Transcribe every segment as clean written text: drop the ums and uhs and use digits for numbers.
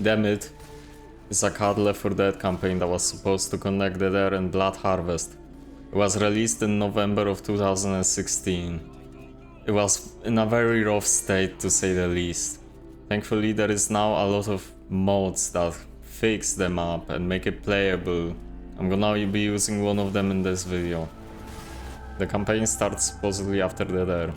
Damn It is a CAD Left 4 Dead campaign that was supposed to connect the Dare and Blood Harvest. It was released in November of 2016. It was in a very rough state to say the least. Thankfully there is now a lot of mods that fix the map and make it playable. I'm gonna be using one of them in this video. The campaign starts supposedly after the Dare.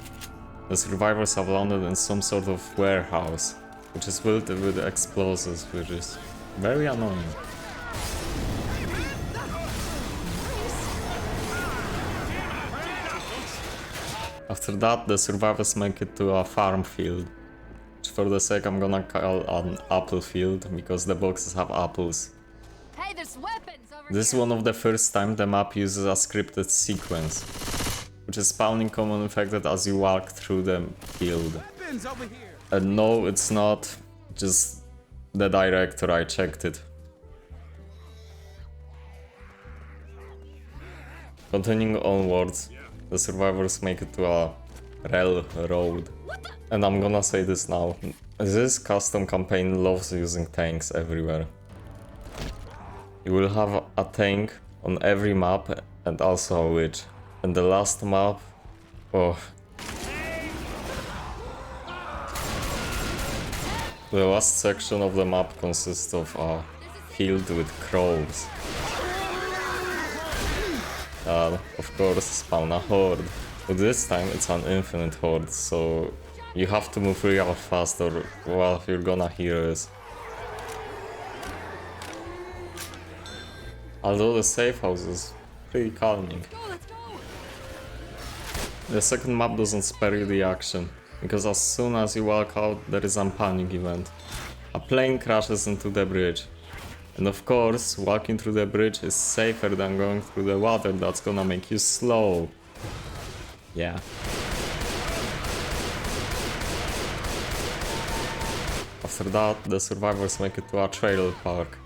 The survivors have landed in some sort of warehouse, which is filled with explosives, which is very annoying. After that, the survivors make it to a farm field, which for the sake I'm gonna call an apple field, because the boxes have apples. Hey, there's weapons over This is here. one of the first time the map uses a scripted sequence, which is spawning common infected as you walk through the field. Weapons over here. And no, it's not just the director, I checked it. Continuing onwards, the survivors make it to a railroad. And I'm gonna say this now, this custom campaign loves using tanks everywhere. You will have a tank on every map and also a witch. And the last map, oh. The last section of the map consists of a field with crows. Of course, spawn a horde. But this time it's an infinite horde, so you have to move real fast or well, you're gonna hear us. Although the safe house is pretty calming. Let's go. The second map doesn't spare you the action, because as soon as you walk out there is a panic event. A plane crashes into the bridge. And of course, walking through the bridge is safer than going through the water, that's gonna make you slow. Yeah. After that, the survivors make it to a trailer park,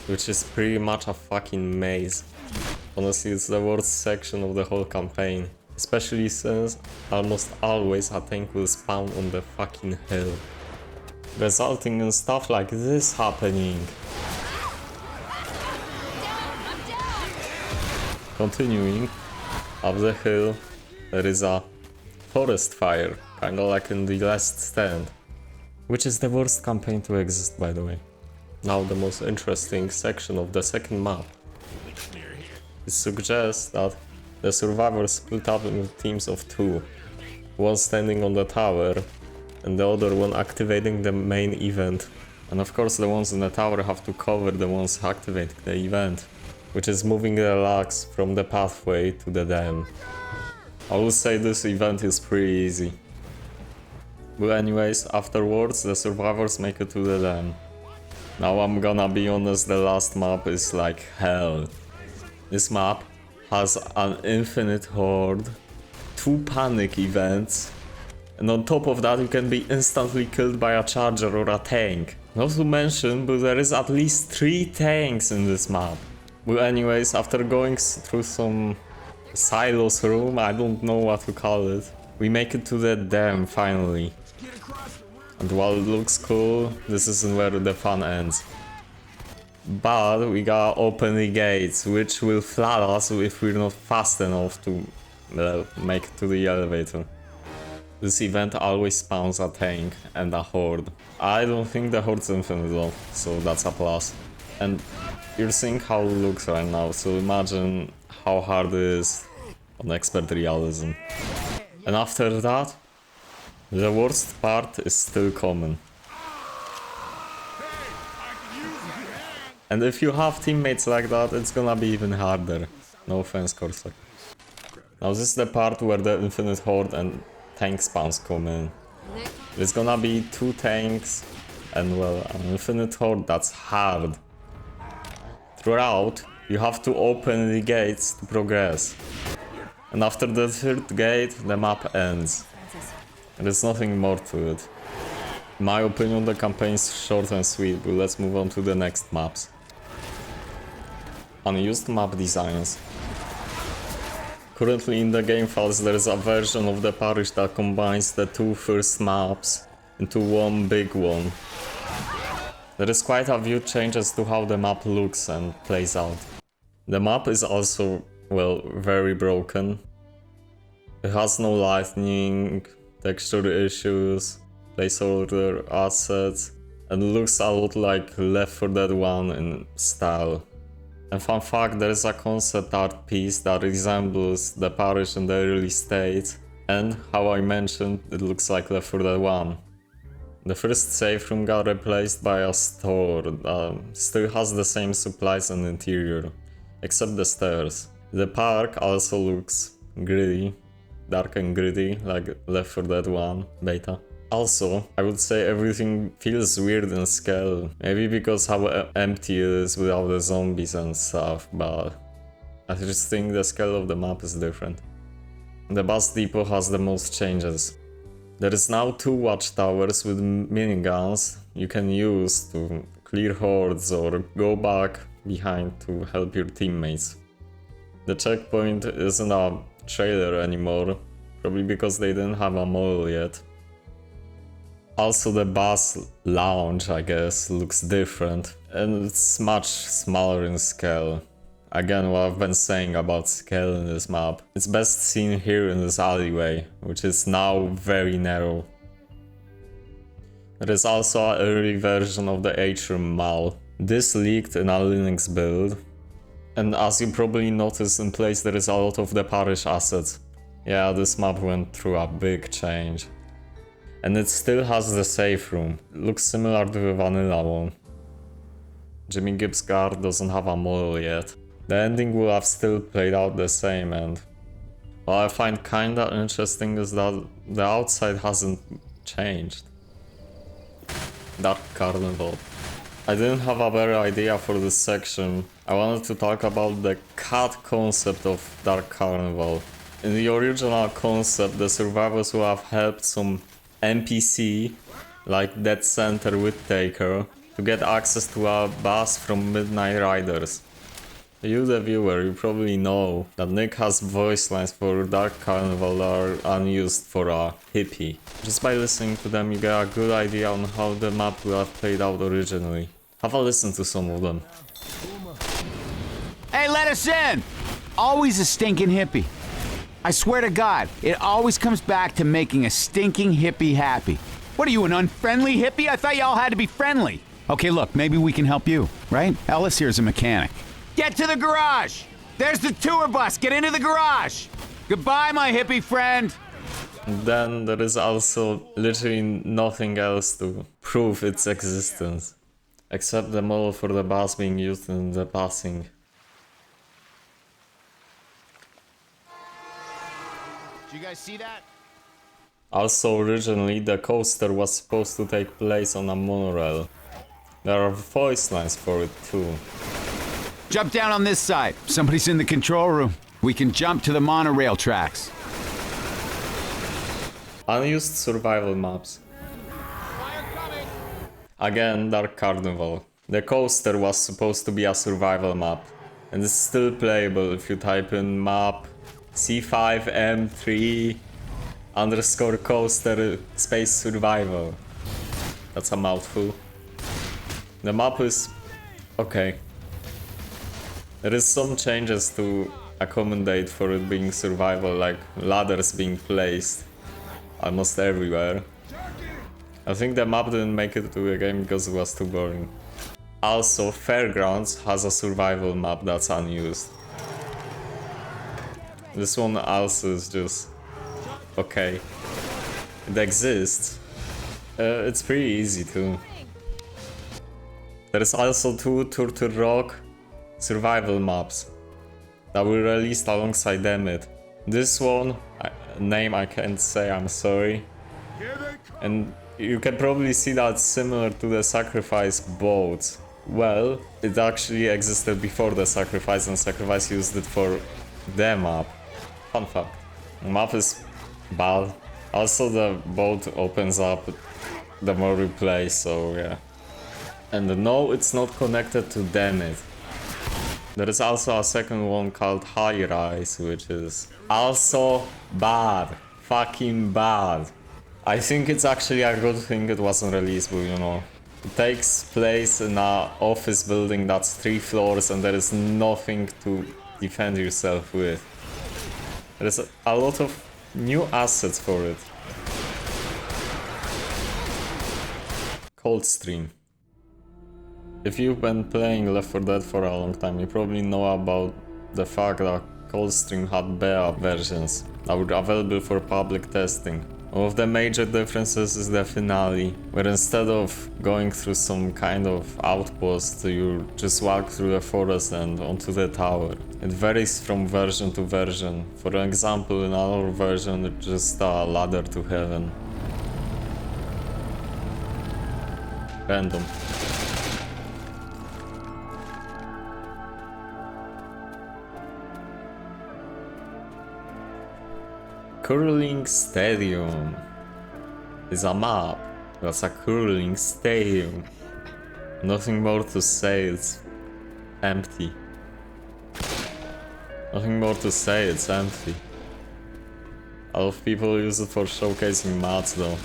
which is pretty much a fucking maze. Honestly, it's the worst section of the whole campaign, especially since almost always a tank will spawn on the fucking hill, resulting in stuff like this happening. Continuing up the hill, there is a forest fire, kinda like in The Last Stand, which is the worst campaign to exist, by the way. Now the most interesting section of the second map. It suggests that the survivors split up in teams of two, one standing on the tower and the other one activating the main event. And of course the ones in the tower have to cover the ones activating the event, which is moving the logs from the pathway to the dam. I will say this event is pretty easy. But anyways, afterwards the survivors make it to the dam. Now I'm gonna be honest, the last map is like hell. This map has an infinite horde, 2 panic events, and on top of that you can be instantly killed by a charger or a tank. Not to mention, but there is at least 3 tanks in this map. But anyways, after going through some silos room, I don't know what to call it, we make it to the dam finally. And while it looks cool, this isn't where the fun ends. But we gotta open the gates, which will flood us if we're not fast enough to make it to the elevator. This event always spawns a tank and a horde. I don't think the horde's infinite though, so that's a plus. And you're seeing how it looks right now, so imagine how hard it is on expert realism. And after that, the worst part is still coming. And if you have teammates like that, it's gonna be even harder. No offense, Corsair. Now this is the part where the infinite horde and tank spawns come in. It's gonna be 2 tanks and well, an infinite horde, that's hard. Throughout, you have to open the gates to progress. And after the 3rd gate, the map ends. There's nothing more to it. In my opinion, the campaign is short and sweet, but let's move on to the next maps. Unused map designs. Currently in the game files there is a version of the parish that combines the 2 first maps into one big one. There is quite a few changes to how the map looks and plays out. The map is also, well, very broken. It has no lightning, texture issues, placeholder assets, and looks a lot like Left 4 Dead 1 in style. And fun fact, there is a concept art piece that resembles the parish in the early state, and how I mentioned, it looks like Left 4 Dead 1. The first safe room got replaced by a store that still has the same supplies and interior, except the stairs. The park also looks gritty, dark and gritty, like Left 4 Dead 1 beta. Also, I would say everything feels weird in scale, maybe because how empty it is without the zombies and stuff, but I just think the scale of the map is different. The bus depot has the most changes. There is now 2 watchtowers with miniguns you can use to clear hordes or go back behind to help your teammates. The checkpoint isn't a trailer anymore, probably because they didn't have a model yet. Also the bus lounge, I guess, looks different, and it's much smaller in scale. Again, what I've been saying about scale in this map. It's best seen here in this alleyway, which is now very narrow. There is also an early version of the Atrium Mall. This leaked in a Linux build, and as you probably noticed in place, there is a lot of the parish assets. Yeah, this map went through a big change. And it still has the safe room. It looks similar to the vanilla one. Jimmy Gibbs Guard doesn't have a model yet. The ending will have still played out the same, and what I find kinda interesting is that the outside hasn't changed. Dark Carnival. I didn't have a better idea for this section. I wanted to talk about the cat concept of Dark Carnival. In the original concept, the survivors will have helped some NPC, like Dead Center Whittaker, to get access to a bus from Midnight Riders. You, the viewer, you probably know that Nick has voice lines for Dark Carnival that are unused for a hippie. Just by listening to them, you get a good idea on how the map will have played out originally. Have a listen to some of them. Hey, let us in! Always a stinking hippie. I swear to God, it always comes back to making a stinking hippie happy. What are you, an unfriendly hippie? I thought y'all had to be friendly. Okay, look, maybe we can help you, right? Ellis here's a mechanic. Get to the garage! There's the tour bus! Get into the garage! Goodbye, my hippie friend! Then there is also literally nothing else to prove its existence, except the model for the bus being used in the passing. Did you guys see that? Also, originally the coaster was supposed to take place on a monorail. There are voice lines for it too. Jump down on this side. Somebody's in the control room. We can jump to the monorail tracks. Unused survival maps. Again, Dark Carnival. The coaster was supposed to be a survival map, and it's still playable if you type in map C5M3 _ coaster space survival. That's a mouthful. The map is okay. There is some changes to accommodate for it being survival, like ladders being placed almost everywhere. I think the map didn't make it to the game because it was too boring. Also, Fairgrounds has a survival map that's unused. This one also is just okay. It exists. It's pretty easy too. There is also 2 Turtle Rock survival maps that were released alongside Demit. This one, name I can't say, I'm sorry. And you can probably see that it's similar to the Sacrifice boats. Well, it actually existed before the Sacrifice, and Sacrifice used it for their map. Fun fact. The map is bad. Also the boat opens up the more we play, so yeah. And no, it's not connected to Demit. There is also a second one called High Rise, which is also bad. Fucking bad. I think it's actually a good thing it wasn't released, but you know, It takes place in an office building that's 3 floors and there is nothing to defend yourself with. There's a lot of new assets for it. Coldstream. If you've been playing Left 4 Dead for a long time, you probably know about the fact that Coldstream had beta versions that were available for public testing. One of the major differences is the finale, where instead of going through some kind of outpost, you just walk through the forest and onto the tower. It varies from version to version. For example, in another version it's just a ladder to heaven. Random. Curling Stadium is a map. That's a curling stadium. Nothing more to say, it's empty. Nothing more to say, it's empty. A lot of people use it for showcasing maps though.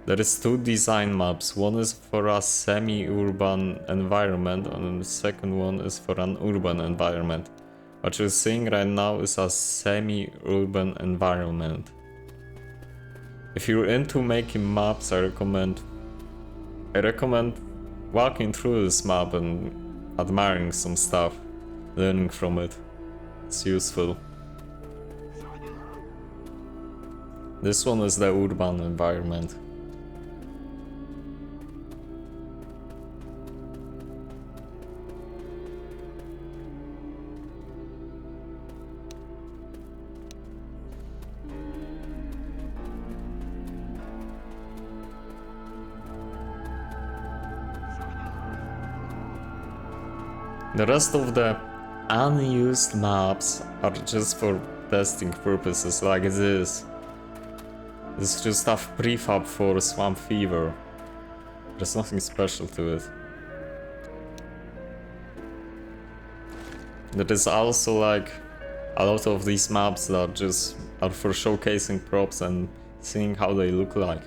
There is 2 design maps. One is for a semi-urban environment and the second one is for an urban environment. What you're seeing right now is a semi-urban environment. If you're into making maps, I recommend walking through this map and admiring some stuff, learning from it. It's useful. This one is the urban environment. The rest of the unused maps are just for testing purposes, like this. This is just a prefab for Swamp Fever. There's nothing special to it. There is also like a lot of these maps that just are for showcasing props and seeing how they look like.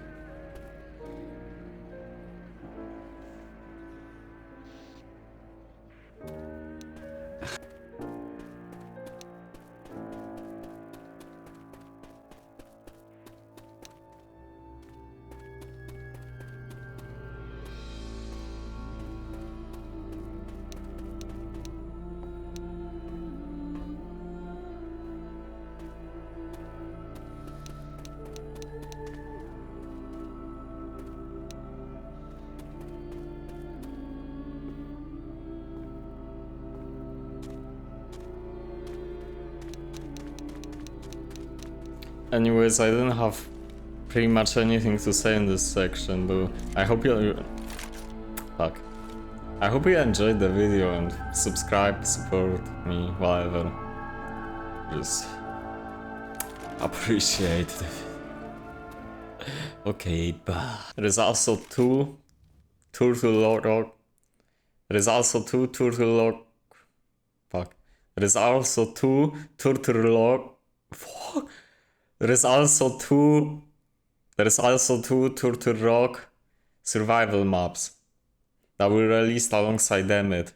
Anyways, I didn't have pretty much anything to say in this section, but I hope you... Fuck. I hope you enjoyed the video and subscribe, support me, whatever. Just... appreciate it. Okay, bye. There is also 2 Turtle Rock... There is also 2 Turtle Rock... Fuck. There is also 2 Turtle Rock... Fuck! There is also two Turtle Rock survival maps that were released alongside Emmet.